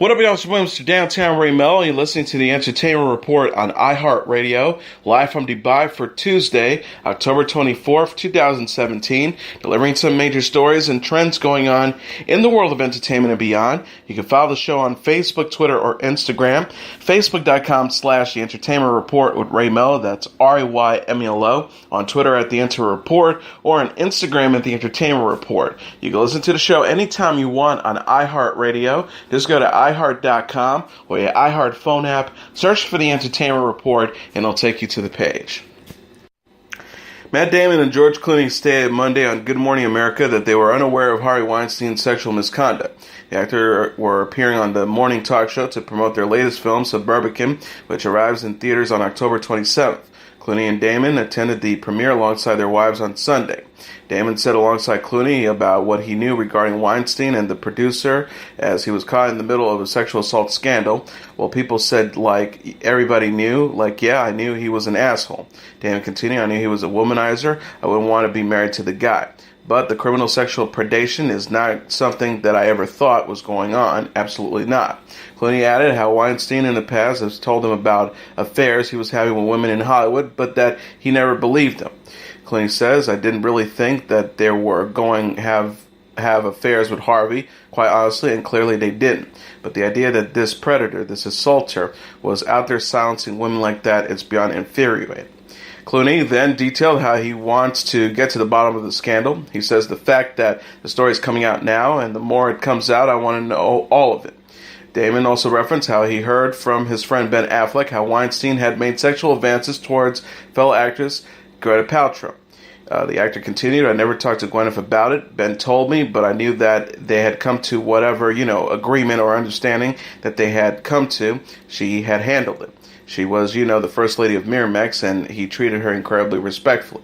What up, y'all? It's Mr. Downtown Melo. You're listening to the Entertainment Report on iHeartRadio, live from Dubai for Tuesday, October 24th, 2017, delivering some major stories and trends going on in the world of entertainment and beyond. You can follow the show on Facebook, Twitter, or Instagram. Facebook.com/The Entertainment Report with Ray Melo. That's RAYMELO. On Twitter at The Enter Report, or on Instagram at The Entertainment Report. You can listen to the show anytime you want on iHeartRadio. Just go to iHeart.com or your iHeart phone app, search for The Entertainment Report, and it'll take you to the page. Matt Damon and George Clooney stated Monday on Good Morning America that they were unaware of Harvey Weinstein's sexual misconduct. The actors were appearing on the morning talk show to promote their latest film, Spreaker, which arrives in theaters on October 27th. Clooney and Damon attended the premiere alongside their wives on Sunday. Damon said alongside Clooney about what he knew regarding Weinstein and the producer as he was caught in the middle of a sexual assault scandal. Well, people said, like, everybody knew. Like, yeah, I knew he was an asshole. Damon continued, I knew he was a womanizer. I wouldn't want to be married to the guy. But the criminal sexual predation is not something that I ever thought was going on. Absolutely not. Clooney added how Weinstein in the past has told him about affairs he was having with women in Hollywood, but that he never believed them. Clooney says, I didn't really think that they were going to have affairs with Harvey, quite honestly, and clearly they didn't. But the idea that this predator, this assaulter, was out there silencing women like that is beyond infuriating. Clooney then detailed how he wants to get to the bottom of the scandal. He says the fact that the story is coming out now, and the more it comes out, I want to know all of it. Damon also referenced how he heard from his friend Ben Affleck how Weinstein had made sexual advances towards fellow actress Gwyneth Paltrow. The actor continued, I never talked to Gwyneth about it. Ben told me, but I knew that they had come to whatever, agreement or understanding that they had come to. She had handled it. She was, the first lady of Miramax, and he treated her incredibly respectfully.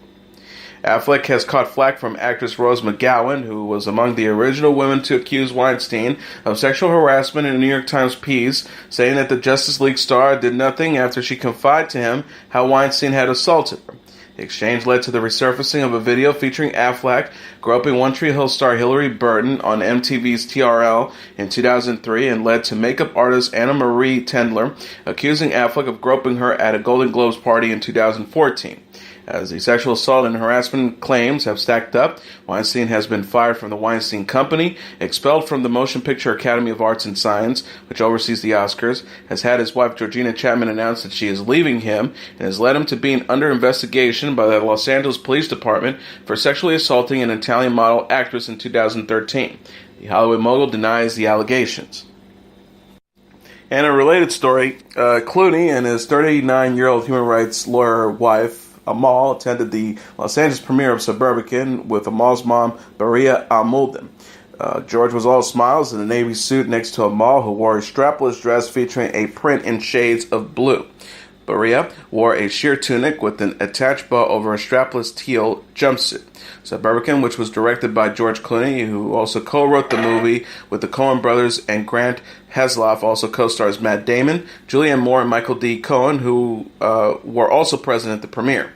Affleck has caught flack from actress Rose McGowan, who was among the original women to accuse Weinstein of sexual harassment in a New York Times piece, saying that the Justice League star did nothing after she confided to him how Weinstein had assaulted her. The exchange led to the resurfacing of a video featuring Affleck groping One Tree Hill star Hillary Burton on MTV's TRL in 2003 and led to makeup artist Anna Marie Tendler accusing Affleck of groping her at a Golden Globes party in 2014. As the sexual assault and harassment claims have stacked up, Weinstein has been fired from the Weinstein Company, expelled from the Motion Picture Academy of Arts and Science, which oversees the Oscars, has had his wife Georgina Chapman announce that she is leaving him, and has led him to being under investigation by the Los Angeles Police Department for sexually assaulting an Italian model actress in 2013. The Hollywood mogul denies the allegations. And a related story, Clooney and his 39-year-old human rights lawyer wife, Amal, attended the Los Angeles premiere of Suburban with Amal's mom, Baria Almudden. George was all smiles in a navy suit next to Amal, who wore a strapless dress featuring a print in shades of blue. Baria wore a sheer tunic with an attached bow over a strapless teal jumpsuit. Suburban, which was directed by George Clooney, who also co-wrote the movie with the Coen brothers, and Grant Heslov, also co-stars Matt Damon, Julianne Moore, and Michael D. Cohen, who were also present at the premiere.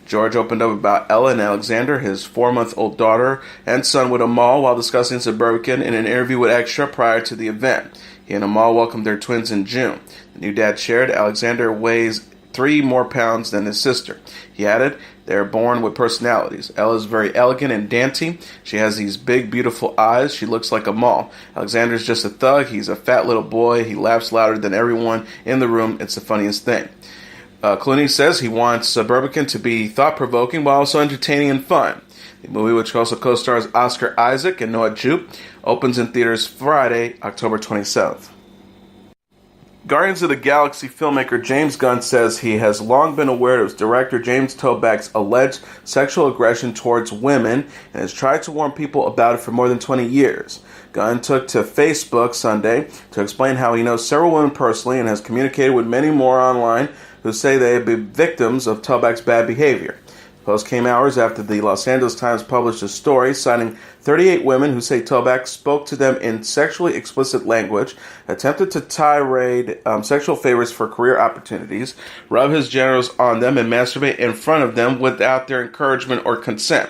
George opened up about Ella and Alexander, his 4-month-old daughter and son, with Amal while discussing Suburban in an interview with Extra prior to the event. He and Amal welcomed their twins in June. The new dad shared Alexander weighs 3 more pounds than his sister. He added, they are born with personalities. Ella is very elegant and dainty. She has these big, beautiful eyes. She looks like Amal. Alexander's just a thug. He's a fat little boy. He laughs louder than everyone in the room. It's the funniest thing. Clooney says he wants Suburban to be thought-provoking while also entertaining and fun. The movie, which also co-stars Oscar Isaac and Noah Jupe, opens in theaters Friday, October 27th. Guardians of the Galaxy filmmaker James Gunn says he has long been aware of director James Toback's alleged sexual aggression towards women and has tried to warn people about it for more than 20 years. Gunn took to Facebook Sunday to explain how he knows several women personally and has communicated with many more online who say they have been victims of Toback's bad behavior. The post came hours after the Los Angeles Times published a story citing 38 women who say Toback spoke to them in sexually explicit language, attempted to tirade sexual favors for career opportunities, rub his genitals on them, and masturbate in front of them without their encouragement or consent.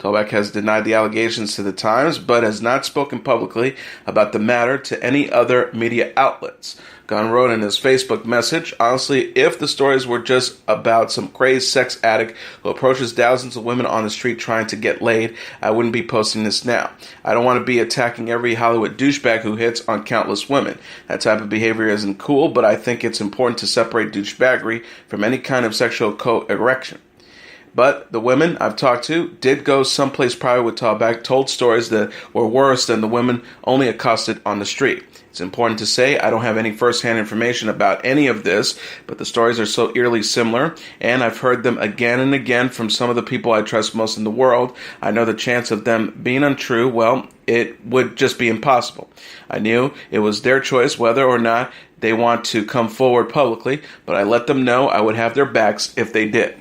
Kovac has denied the allegations to the Times, but has not spoken publicly about the matter to any other media outlets. Gunn wrote in his Facebook message, "Honestly, if the stories were just about some crazed sex addict who approaches thousands of women on the street trying to get laid, I wouldn't be posting this now. I don't want to be attacking every Hollywood douchebag who hits on countless women. That type of behavior isn't cool, but I think it's important to separate douchebaggery from any kind of sexual co-erection. But the women I've talked to did go someplace private with Talbach, told stories that were worse than the women only accosted on the street. It's important to say I don't have any first-hand information about any of this, but the stories are so eerily similar, and I've heard them again and again from some of the people I trust most in the world. I know the chance of them being untrue, well, it would just be impossible. I knew it was their choice whether or not they want to come forward publicly, but I let them know I would have their backs if they did."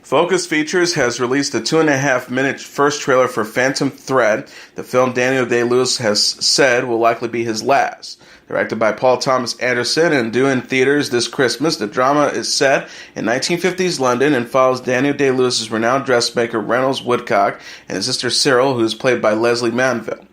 Focus Features has released a 2.5-minute first trailer for Phantom Thread, the film Daniel Day-Lewis has said will likely be his last. Directed by Paul Thomas Anderson and due in theaters this Christmas, the drama is set in 1950s London and follows Daniel Day-Lewis's renowned dressmaker Reynolds Woodcock and his sister Cyril, who is played by Leslie Manville.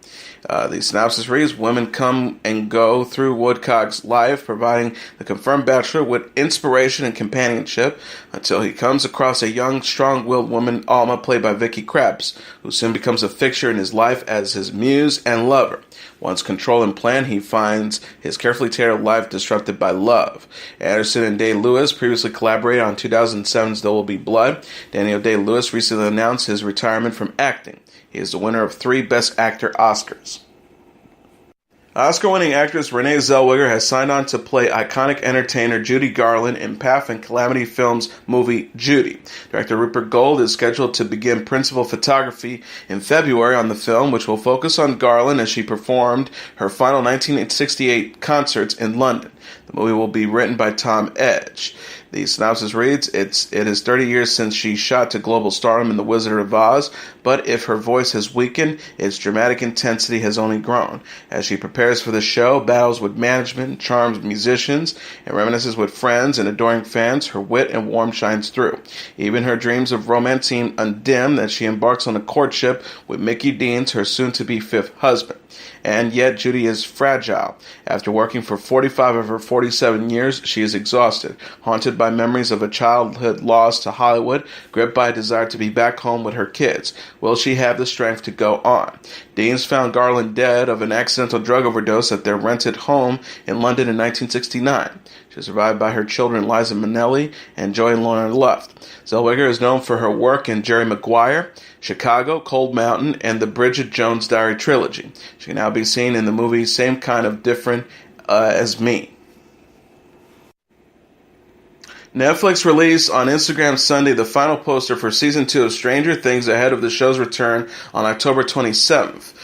The synopsis reads, women come and go through Woodcock's life, providing the confirmed bachelor with inspiration and companionship until he comes across a young, strong-willed woman, Alma, played by Vicky Krieps, who soon becomes a fixture in his life as his muse and lover. Once control and plan, he finds his carefully tailored life disrupted by love. Anderson and Day-Lewis previously collaborated on 2007's There Will Be Blood. Daniel Day-Lewis recently announced his retirement from acting. He is the winner of 3 Best Actor Oscars. Oscar-winning actress Renee Zellweger has signed on to play iconic entertainer Judy Garland in Path and Calamity Films' movie Judy. Director Rupert Gold is scheduled to begin principal photography in February on the film, which will focus on Garland as she performed her final 1968 concerts in London. The movie will be written by Tom Edge. The synopsis reads, it is 30 years since she shot to global stardom in The Wizard of Oz, but if her voice has weakened, its dramatic intensity has only grown. As she prepares for the show, battles with management, charms musicians, and reminisces with friends and adoring fans, her wit and warmth shines through. Even her dreams of romance seem undimmed as she embarks on a courtship with Mickey Deans, her soon-to-be 5th husband. And yet Judy is fragile. After working for 45 of her 47 years, she is exhausted, haunted by memories of a childhood lost to Hollywood, gripped by a desire to be back home with her kids. Will she have the strength to go on? Deans found Garland dead of an accidental drug overdose at their rented home in London in 1969. She is survived by her children Liza Minnelli and Joy and Lorna Luft. Zellweger is known for her work in Jerry Maguire, Chicago, Cold Mountain, and the Bridget Jones Diary trilogy. She can now be seen in the movie Same Kind of Different as Me. Netflix released on Instagram Sunday the final poster for Season 2 of Stranger Things ahead of the show's return on October 27th.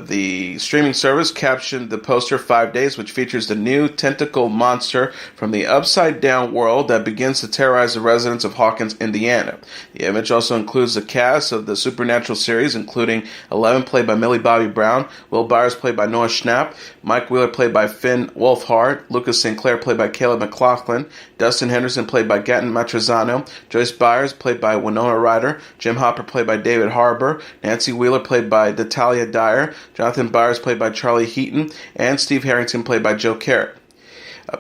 The streaming service captioned the poster 5 days, which features the new tentacle monster from the upside-down world that begins to terrorize the residents of Hawkins, Indiana. The image also includes the cast of the Supernatural series, including Eleven, played by Millie Bobby Brown, Will Byers, played by Noah Schnapp, Mike Wheeler, played by Finn Wolfhard, Lucas St. Clair, played by Caleb McLaughlin, Dustin Henderson, played by Gatton Matrezano, Joyce Byers, played by Winona Ryder, Jim Hopper, played by David Harbour, Nancy Wheeler, played by Natalia Dyer, Jonathan Byers, played by Charlie Heaton, and Steve Harrington, played by Joe Carrot.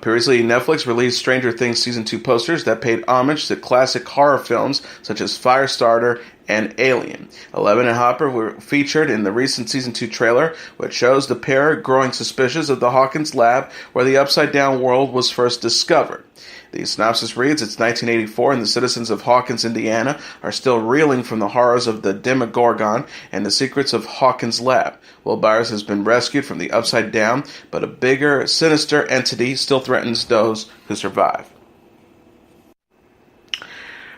Previously, Netflix released Stranger Things Season 2 posters that paid homage to classic horror films such as Firestarter and Alien. Eleven and Hopper were featured in the recent Season 2 trailer, which shows the pair growing suspicious of the Hawkins lab where the upside-down world was first discovered. The synopsis reads, it's 1984 and the citizens of Hawkins, Indiana are still reeling from the horrors of the Demogorgon and the secrets of Hawkins' lab. Will Byers has been rescued from the upside down, but a bigger, sinister entity still threatens those who survive.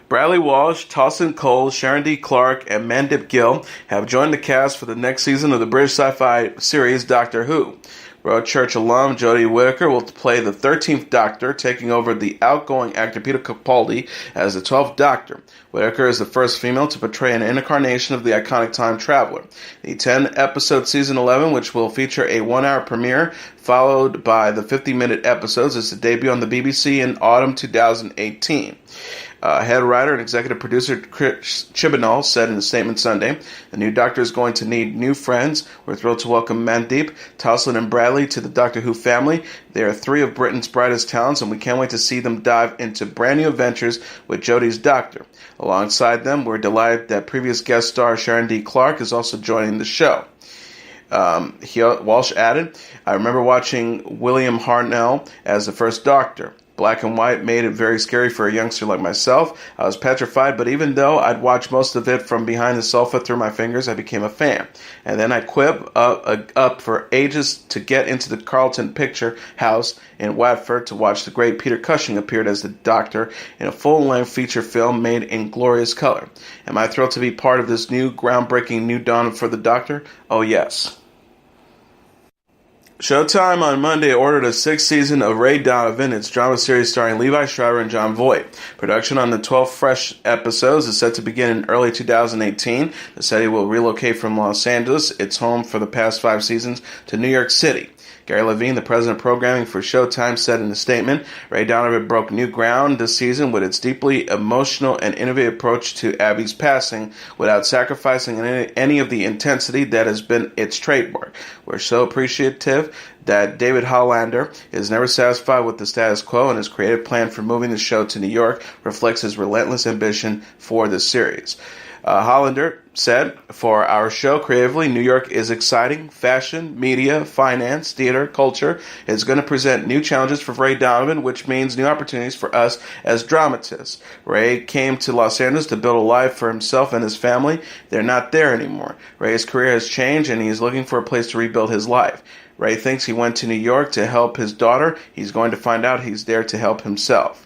Bradley Walsh, Towson Cole, Sharon D. Clarke, and Mandip Gill have joined the cast for the next season of the British sci-fi series Doctor Who. Broadchurch alum Jodie Whittaker will play the 13th Doctor, taking over the outgoing actor Peter Capaldi as the 12th Doctor. Whittaker is the first female to portray an incarnation of the iconic time traveler. The 10-episode Season 11, which will feature a 1-hour premiere, followed by the 50-minute episodes, is to debut on the BBC in autumn 2018. Head writer and executive producer Chris Chibnall said in a statement Sunday, "The new Doctor is going to need new friends. We're thrilled to welcome Mandeep, Towson, and Bradley to the Doctor Who family. They are three of Britain's brightest talents, and we can't wait to see them dive into brand new adventures with Jodie's Doctor. Alongside them, we're delighted that previous guest star Sharon D. Clarke is also joining the show." Walsh added, "I remember watching William Hartnell as the first Doctor. Black and white made it very scary for a youngster like myself. I was petrified, but even though I'd watched most of it from behind the sofa through my fingers, I became a fan. And then I quib up for ages to get into the Carlton Picture House in Watford to watch the great Peter Cushing appear as the Doctor in a full-length feature film made in glorious color. Am I thrilled to be part of this new, groundbreaking new dawn for the Doctor? Oh, yes." Showtime on Monday ordered a sixth season of Ray Donovan, its drama series starring Levi Shriver and John Voight. Production on the 12 fresh episodes is set to begin in early 2018. The series will relocate from Los Angeles, its home for the past 5 seasons, to New York City. Gary Levine, the president of programming for Showtime, said in a statement, "Ray Donovan broke new ground this season with its deeply emotional and innovative approach to Abby's passing without sacrificing any of the intensity that has been its trademark. We're so appreciative that David Hollander is never satisfied with the status quo, and his creative plan for moving the show to New York reflects his relentless ambition for the series." Hollander said, "For our show creatively, New York is exciting. Fashion, media, finance, theater, culture is going to present new challenges for Ray Donovan, which means new opportunities for us as dramatists. Ray came to Los Angeles to build a life for himself and his family. They're not there anymore. Ray's career has changed, and he's looking for a place to rebuild his life. Ray thinks he went to New York to help his daughter. He's going to find out he's there to help himself."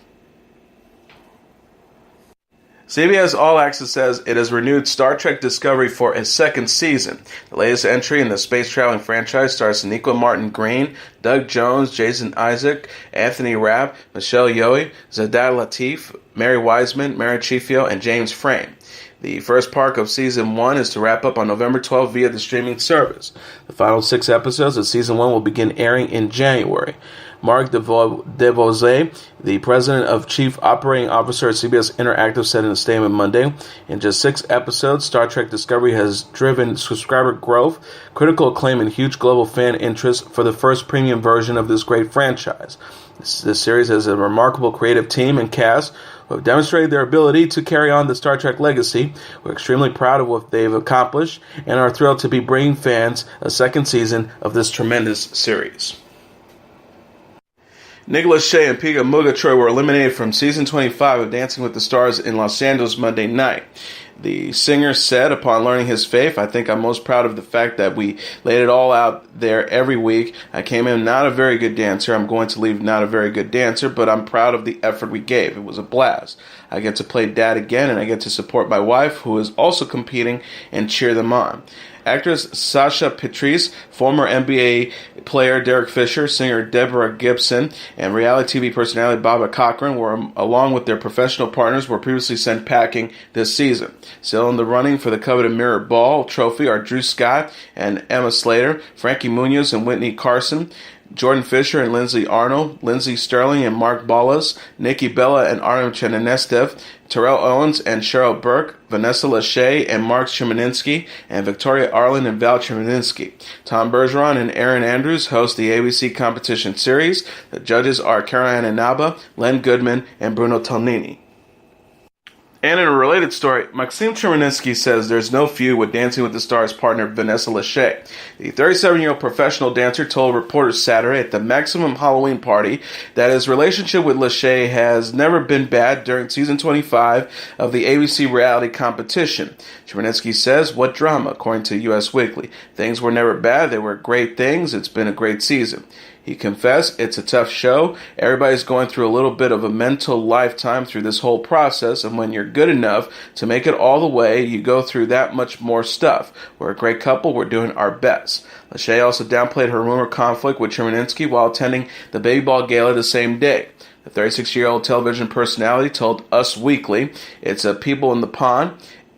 CBS All Access says it has renewed Star Trek Discovery for a second season. The latest entry in the space-traveling franchise stars Sonequa Martin-Green, Doug Jones, Jason Isaac, Anthony Rapp, Michelle Yeoh, Zadat Latif, Mary Wiseman, Mara Chieffo, and James Frame. The first part of Season 1 is to wrap up on November 12th via the streaming service. The final 6 episodes of Season 1 will begin airing in January. Mark DeVosey, the president of Chief Operating Officer at CBS Interactive, said in a statement Monday, "In just 6 episodes, Star Trek Discovery has driven subscriber growth, critical acclaim, and huge global fan interest for the first premium version of this great franchise. This series has a remarkable creative team and cast who have demonstrated their ability to carry on the Star Trek legacy. We're extremely proud of what they've accomplished and are thrilled to be bringing fans a second season of this tremendous series." Nicholas Shea and Pika Murgatroyd were eliminated from Season 25 of Dancing with the Stars in Los Angeles Monday night. The singer said, upon learning his fate, "I think I'm most proud of the fact that we laid it all out there every week. I came in not a very good dancer. I'm going to leave not a very good dancer, but I'm proud of the effort we gave. It was a blast. I get to play dad again, and I get to support my wife, who is also competing, and cheer them on." Actress Sasha Patrice, former NBA player Derek Fisher, singer Deborah Gibson, and reality TV personality Baba Cochran, along with their professional partners, were previously sent packing this season. Still in the running for the coveted Mirror Ball trophy are Drew Scott and Emma Slater, Frankie Munoz and Whitney Carson, Jordan Fisher and Lindsay Arnold, Lindsay Sterling and Mark Ballas, Nikki Bella and Artem Chernenev, Terrell Owens and Cheryl Burke, Vanessa Lachey and Mark Chemerinsky, and Victoria Arlen and Val Chemerinsky. Tom Bergeron and Aaron Andrews host the ABC competition series. The judges are Caroline Inaba, Len Goodman, and Bruno Tonini. And in a related story, Maxim Chemerinsky says there's no feud with Dancing with the Stars partner Vanessa Lachey. The 37-year-old professional dancer told reporters Saturday at the Maximum Halloween party that his relationship with Lachey has never been bad during season 25 of the ABC reality competition. Chemerinsky says, "What drama?" According to US Weekly. "Things were never bad. They were great things. It's been a great season." He confessed, "It's a tough show. Everybody's going through a little bit of a mental lifetime through this whole process, and when you're good enough to make it all the way, you go through that much more stuff. We're a great couple. We're doing our best." Lachey also downplayed her rumored conflict with Chemerinsky while attending the Baby Ball Gala the same day. The 36-year-old television personality told Us Weekly, "It's a people in the pond.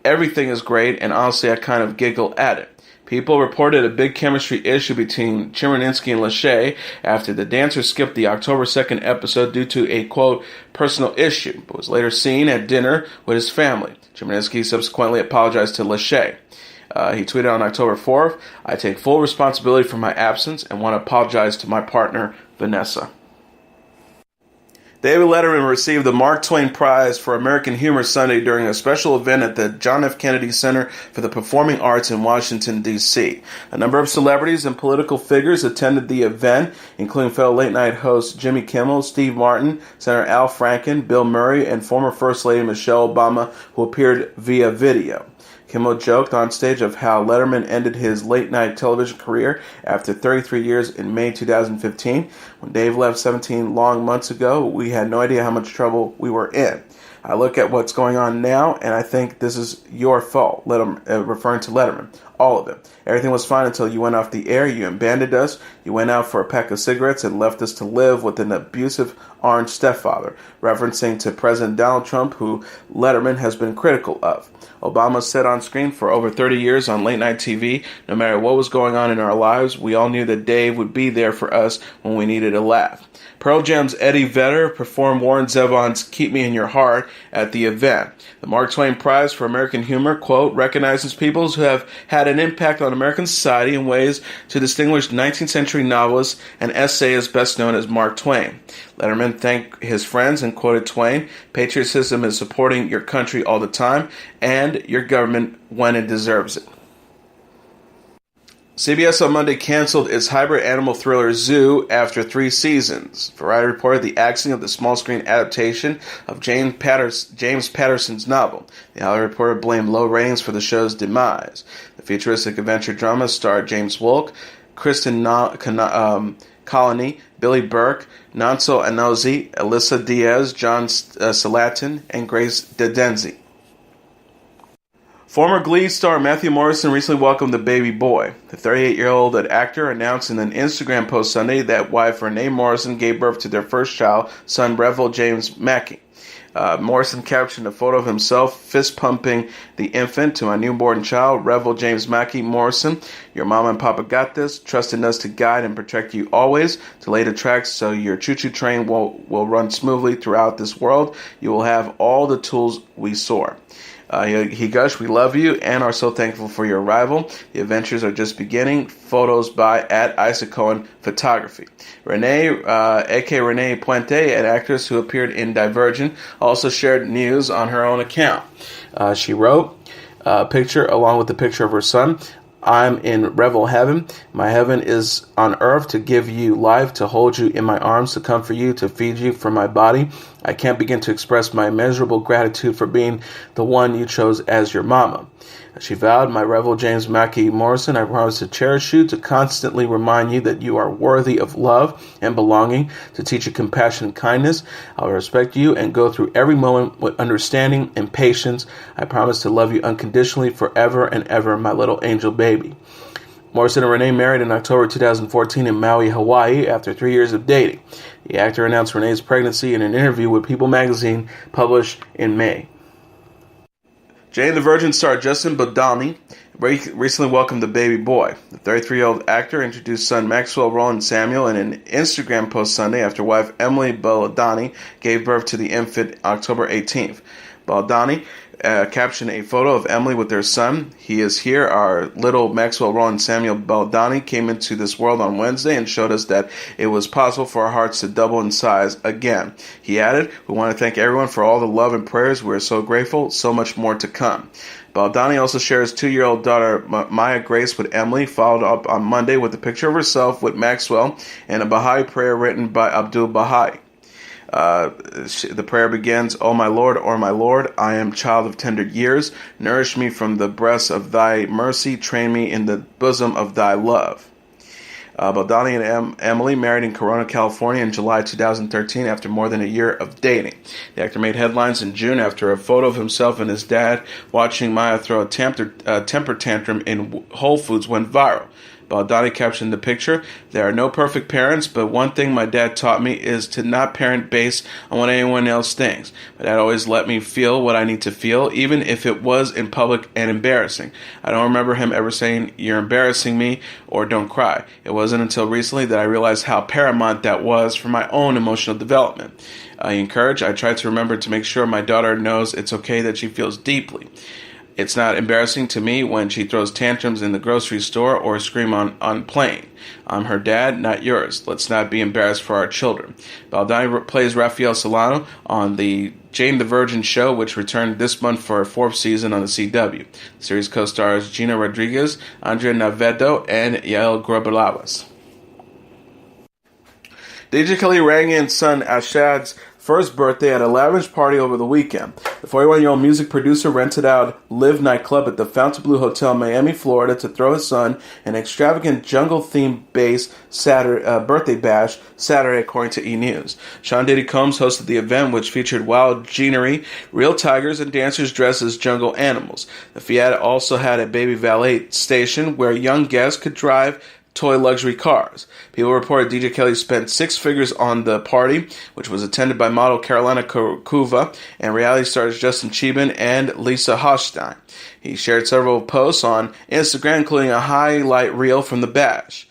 Everything is great, and honestly, I kind of giggle at it." People reported a big chemistry issue between Chemerinsky and Lachey after the dancer skipped the October 2nd episode due to a, quote, personal issue, but was later seen at dinner with his family. Chemerinsky subsequently apologized to Lachey. He tweeted on October 4th, "I take full responsibility for my absence and want to apologize to my partner, Vanessa." David Letterman received the Mark Twain Prize for American Humor Sunday during a special event at the John F. Kennedy Center for the Performing Arts in Washington, D.C. A number of celebrities and political figures attended the event, including fellow late-night hosts Jimmy Kimmel, Steve Martin, Senator Al Franken, Bill Murray, and former First Lady Michelle Obama, who appeared via video. Kimmel joked on stage of how Letterman ended his late-night television career after 33 years in May 2015. When Dave left 17 long months ago, we had no idea how much trouble we were in. I look at what's going on now, and I think this is your fault, referring to Letterman. All of it. Everything was fine until you went off the air. You abandoned us. You went out for a pack of cigarettes and left us to live with an abusive orange stepfather, referencing to President Donald Trump, who Letterman has been critical of. Obama said on screen for over 30 years on late-night TV, no matter what was going on in our lives, we all knew that Dave would be there for us when we needed a laugh. Pearl Jam's Eddie Vedder performed Warren Zevon's Keep Me in Your Heart at the event. The Mark Twain Prize for American Humor, quote, recognizes people who have had an impact on American society in ways to distinguish 19th century novelist and essayist best known as Mark Twain. Letterman thanked his friends and quoted Twain, "Patriotism is supporting your country all the time and your government when it deserves it." CBS on Monday canceled its hybrid animal thriller Zoo after 3 seasons. Variety reported the axing of the small-screen adaptation of James Patterson's novel. The outlet reporter blamed low ratings for the show's demise. The futuristic adventure drama starred James Wolk, Kristen Colony, Billy Burke, Nanso Anozie, Alyssa Diaz, John Salatin, and Grace Dedenzi. Former Glee star Matthew Morrison recently welcomed the baby boy. The 38-year-old actor announced in an Instagram post Sunday that wife Renee Morrison gave birth to their first child, son Revel James Mackey. Morrison captioned a photo of himself fist-pumping the infant. "To my newborn child, Revel James Mackey Morrison, your mama and papa got this, trusting us to guide and protect you always, to lay the tracks so your choo-choo train will run smoothly throughout this world. You will have all the tools we soar." He gushed, "We love you and are so thankful for your arrival. The adventures are just beginning." Photos by @Isaac Cohen Photography. Renee, a.k.a. Renee Puente, an actress who appeared in Divergent, also shared news on her own account. She wrote a picture along with the picture of her son. "I'm in Revel heaven. My heaven is on earth to give you life, to hold you in my arms, to comfort you, to feed you from my body. I can't begin to express my immeasurable gratitude for being the one you chose as your mama." She vowed, "My Revel James Mackey Morrison, I promise to cherish you, to constantly remind you that you are worthy of love and belonging, to teach you compassion and kindness. I'll respect you and go through every moment with understanding and patience. I promise to love you unconditionally forever and ever, my little angel baby." Morrison and Renee married in October 2014 in Maui, Hawaii, after 3 years of dating. The actor announced Renee's pregnancy in an interview with People magazine published in May. Jane the Virgin star Justin Bodani recently welcomed the baby boy. The 33-year-old actor introduced son Maxwell Roland Samuel in an Instagram post Sunday after wife Emily Bodani gave birth to the infant October 18th. Bodani captioned a photo of Emily with their son. "He is here. Our little Maxwell Roland Samuel Bodani came into this world on Wednesday and showed us that it was possible for our hearts to double in size again." He added, "We want to thank everyone for all the love and prayers. We are so grateful. So much more to come." Baldani also shares 2-year-old daughter Maya Grace with Emily, followed up on Monday with a picture of herself with Maxwell and a Baha'i prayer written by Abdul Baha'i. The prayer begins, "O my Lord, I am child of tender years. Nourish me from the breast of thy mercy. Train me in the bosom of thy love." Baldani and Emily married in Corona, California in July 2013 after more than a year of dating. The actor made headlines in June after a photo of himself and his dad watching Maya throw a temper tantrum in Whole Foods went viral. Baldani captioned the picture, "There are no perfect parents, but one thing my dad taught me is to not parent based on what anyone else thinks. My dad always let me feel what I need to feel, even if it was in public and embarrassing. I don't remember him ever saying, 'You're embarrassing me,' or 'Don't cry.' It wasn't until recently that I realized how paramount that was for my own emotional development. I try to remember to make sure my daughter knows it's okay that she feels deeply. It's not embarrassing to me when she throws tantrums in the grocery store or scream on plane. I'm her dad, not yours. Let's not be embarrassed for our children." Baldani plays Rafael Solano on the Jane the Virgin show, which returned this month for a fourth season on the CW. The series co-stars Gina Rodriguez, Andrea Navedo, and Yael Grobelavas. DJ Khaled rang in son Ashad's first birthday at a lavish party over the weekend. The 41-year-old music producer rented out Live nightclub at the Fontainebleau Hotel, Miami, Florida, to throw his son an extravagant jungle-themed birthday bash Saturday, according to E! News. Sean Diddy Combs hosted the event, which featured wild scenery, real tigers, and dancers dressed as jungle animals. The Fiat also had a baby valet station where young guests could drive toy luxury cars. People reported DJ Khaled spent six figures on the party, which was attended by model Carolina Kuva and reality stars Justin Cheban and Lisa Hochstein. He shared several posts on Instagram, including a highlight reel from the bash.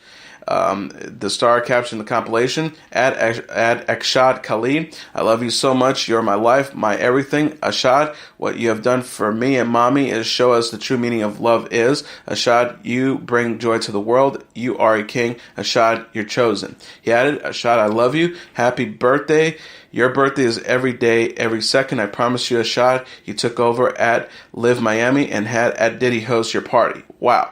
The star captioned the compilation, at Ashad Khalid, "I love you so much. You're my life, my everything. Ashad, what you have done for me and mommy is show us the true meaning of love is. Ashad, you bring joy to the world. You are a king. Ashad, you're chosen." He added, "Ashad, I love you. Happy birthday. Your birthday is every day, every second. I promise you, Ashad, you took over at Live Miami and had at Diddy host your party." Wow.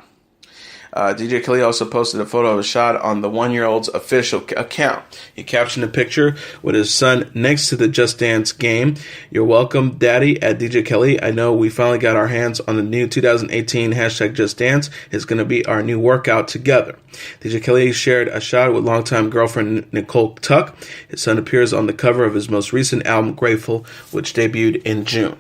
DJ Khaled also posted a photo of Ashad on the one-year-old's official account. He captioned a picture with his son next to the Just Dance game. "You're welcome, Daddy," at DJ Khaled. "I know we finally got our hands on the new 2018 hashtag Just Dance. It's going to be our new workout together." DJ Khaled shared Ashad with longtime girlfriend Nicole Tuck. His son appears on the cover of his most recent album, Grateful, which debuted in June.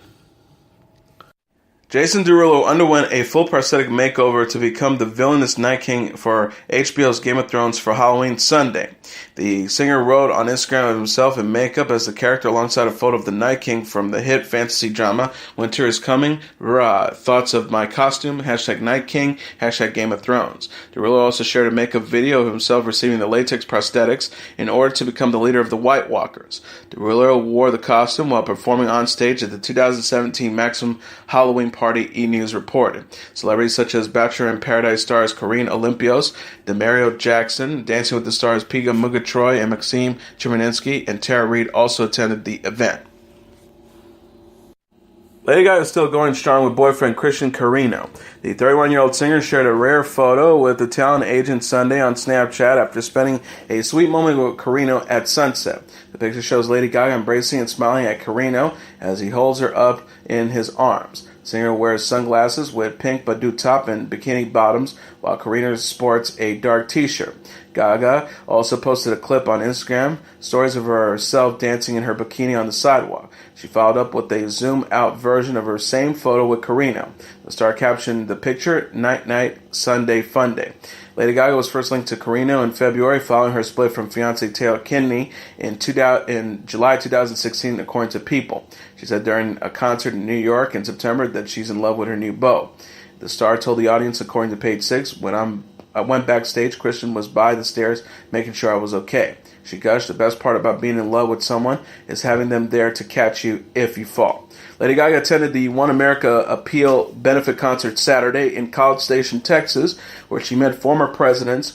Jason Derulo underwent a full prosthetic makeover to become the villainous Night King for HBO's Game of Thrones for Halloween Sunday. The singer wrote on Instagram of himself in makeup as the character alongside a photo of the Night King from the hit fantasy drama Winter is Coming. Thoughts of my costume, hashtag Night King, hashtag Game of Thrones. Derulo also shared a makeup video of himself receiving the latex prosthetics in order to become the leader of the White Walkers. Derulo wore the costume while performing on stage at the 2017 Maximum Halloween Party, E! News reported. Celebrities such as Bachelor in Paradise stars Corinne Olympios, Demario Jackson, Dancing with the Stars Piga Mugatroy, and Maxime Chemerinsky, and Tara Reid also attended the event. Lady Gaga is still going strong with boyfriend Christian Carino. The 31-year-old singer shared a rare photo with the talent agent Sunday on Snapchat after spending a sweet moment with Carino at sunset. The picture shows Lady Gaga embracing and smiling at Carino as he holds her up in his arms. The singer wears sunglasses with pink Badoo top and bikini bottoms, while Carino sports a dark t-shirt. Gaga also posted a clip on Instagram, stories of herself dancing in her bikini on the sidewalk. She followed up with a zoomed-out version of her same photo with Carino. The star captioned the picture, "Night Night, Sunday Fun Day." Lady Gaga was first linked to Carino in February following her split from fiancé Taylor Kinney in July 2016, according to People. She said during a concert in New York in September that she's in love with her new beau. The star told the audience, according to Page 6, "When I went backstage, Christian was by the stairs making sure I was okay." She gushed, "The best part about being in love with someone is having them there to catch you if you fall." Lady Gaga attended the One America Appeal benefit concert Saturday in College Station, Texas, where she met former presidents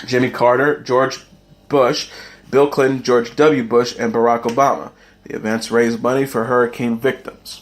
Jimmy Carter, George Bush, Bill Clinton, George W. Bush, and Barack Obama. The events raised money for hurricane victims.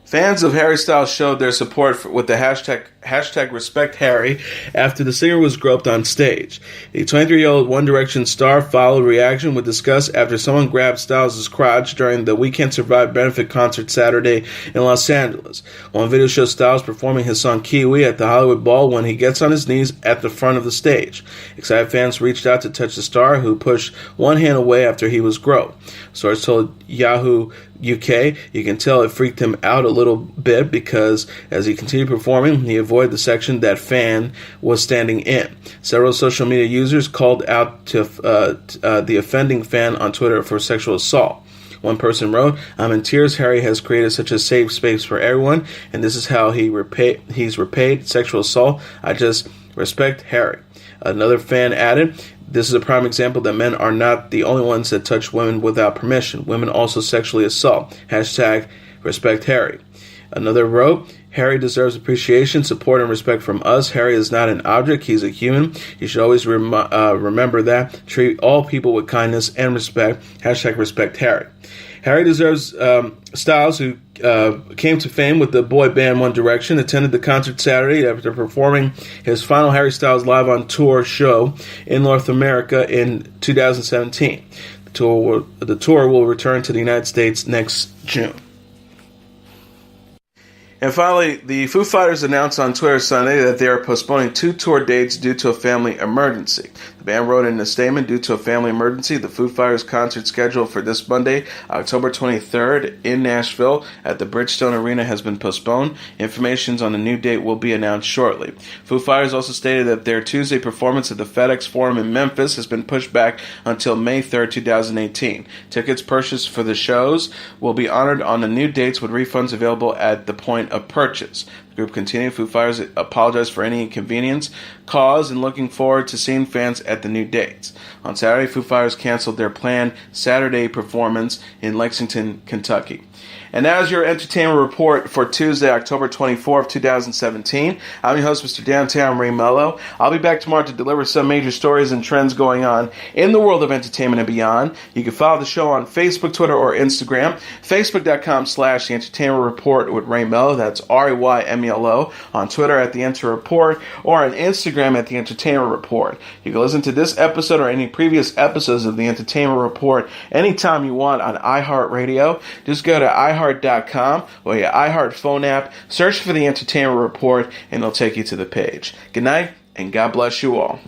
Fans of Harry Styles showed their support with the hashtag #RespectHarry after the singer was groped on stage. The 23-year-old One Direction star followed reaction with disgust after someone grabbed Styles' crotch during the We Can't Survive benefit concert Saturday in Los Angeles. One video shows Styles performing his song Kiwi at the Hollywood Bowl when he gets on his knees at the front of the stage. Excited fans reached out to touch the star, who pushed one hand away after he was groped. Sources told Yahoo UK. You can tell it freaked him out a little bit because as he continued performing, he avoided the section that fan was standing in. Several social media users called out to the offending fan on Twitter for sexual assault. One person wrote, "I'm in tears. Harry has created such a safe space for everyone, and this is how he's repaid sexual assault. I just respect Harry." Another fan added, "This is a prime example that men are not the only ones that touch women without permission. Women also sexually assault. Hashtag respect Harry." Another wrote, "Harry deserves appreciation, support, and respect from us. Harry is not an object. He's a human. You should always remember that. Treat all people with kindness and respect. Hashtag respect Harry." Harry deserves Styles, who came to fame with the boy band One Direction, attended the concert Saturday after performing his final Harry Styles Live on Tour show in North America in 2017. The tour will return to the United States next June. And finally, the Foo Fighters announced on Twitter Sunday that they are postponing 2 tour dates due to a family emergency. The band wrote in a statement, "Due to a family emergency, the Foo Fighters concert scheduled for this Monday, October 23rd in Nashville at the Bridgestone Arena has been postponed. Information on the new date will be announced shortly." Foo Fighters also stated that their Tuesday performance at the FedEx Forum in Memphis has been pushed back until May 3rd, 2018. Tickets purchased for the shows will be honored on the new dates with refunds available at the point of purchase. The group continued, "Foo Fighters apologize for any inconvenience caused and looking forward to seeing fans at the new dates." On Saturday, Foo Fighters canceled their planned Saturday performance in Lexington, Kentucky. And that is your entertainment report for Tuesday, October 24th, 2017. I'm your host, Mr. Downtown Ray Melo. I'll be back tomorrow to deliver some major stories and trends going on in the world of entertainment and beyond. You can follow the show on Facebook, Twitter, or Instagram. Facebook.com/The Entertainment Report with Ray Melo. That's RAYMELO. On Twitter at The Enter Report, or on Instagram at The Entertainment Report. You can listen to this episode or any previous episodes of The Entertainment Report anytime you want on iHeartRadio. Just go to iHeart.com or your iHeart phone app, search for The Entertainment Report, and it'll take you to the page. Good night, and God bless you all.